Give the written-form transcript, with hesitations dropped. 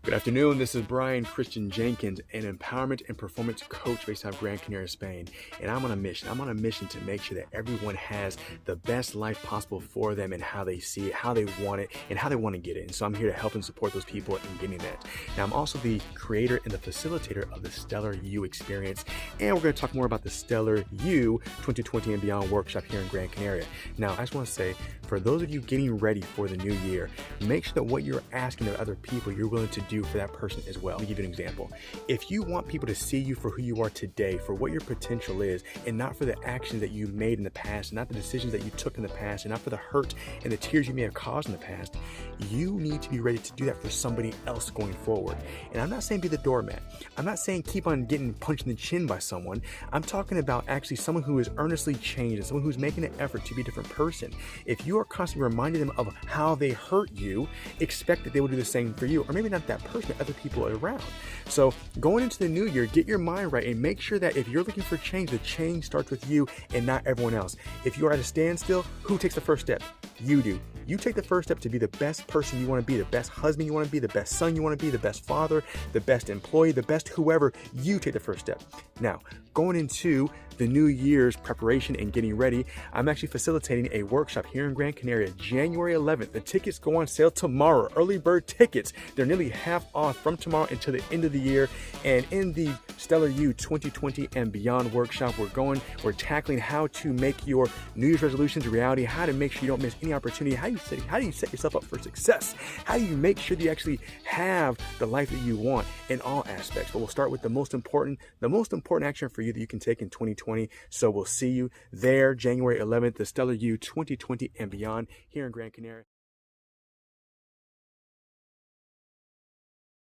Good afternoon. This is Brian Christian Jenkins, an empowerment and performance coach based out of Gran Canaria, Spain. And I'm on a mission. I'm on a mission to make sure that everyone has the best life possible for them and how they see it, how they want it, and how they want to get it. And so I'm here to help and support those people in getting that. Now, I'm also the creator and the facilitator of the Stellar You experience. And we're going to talk more about the Stellar You 2020 and Beyond workshop here in Gran Canaria. Now, I just want to say, for those of you getting ready for the new year, make sure that what you're asking of other people, you're willing to do for that person as well. Let me give you an example. If you want people to see you for who you are today, for what your potential is, and not for the actions that you made in the past, and not the decisions that you took in the past, and not for the hurt and the tears you may have caused in the past, you need to be ready to do that for somebody else going forward. And I'm not saying be the doormat. I'm not saying keep on getting punched in the chin by someone. I'm talking about actually someone who is earnestly changed and someone who's making an effort to be a different person. If you are constantly reminding them of how they hurt you, expect that they will do the same for you, or maybe not that person, but other people around. So going into the new year, get your mind right and make sure that if you're looking for change, the change starts with you and not everyone else. If you're at a standstill, who takes the first step? You do. You take the first step to be the best person you want to be, the best husband you want to be, the best son you want to be, the best father, the best employee, the best whoever. You take the first step. Now, going into the new year's preparation and getting ready, I'm actually facilitating a workshop here in Gran Canaria, January 11th. The tickets go on sale tomorrow. Early bird tickets. They're nearly half off from tomorrow until the end of the year. And in the Stellar You 2020 and Beyond workshop, we're tackling how to make your New Year's resolutions a reality, how to make sure you don't miss any opportunity, how do you set yourself up for success, how do you make sure that you actually have the life that you want in all aspects. But we'll start with the most important action for you that you can take in 2020. So we'll see you there, January 11th, the Stellar You 2020 and Beyond here in Gran Canaria.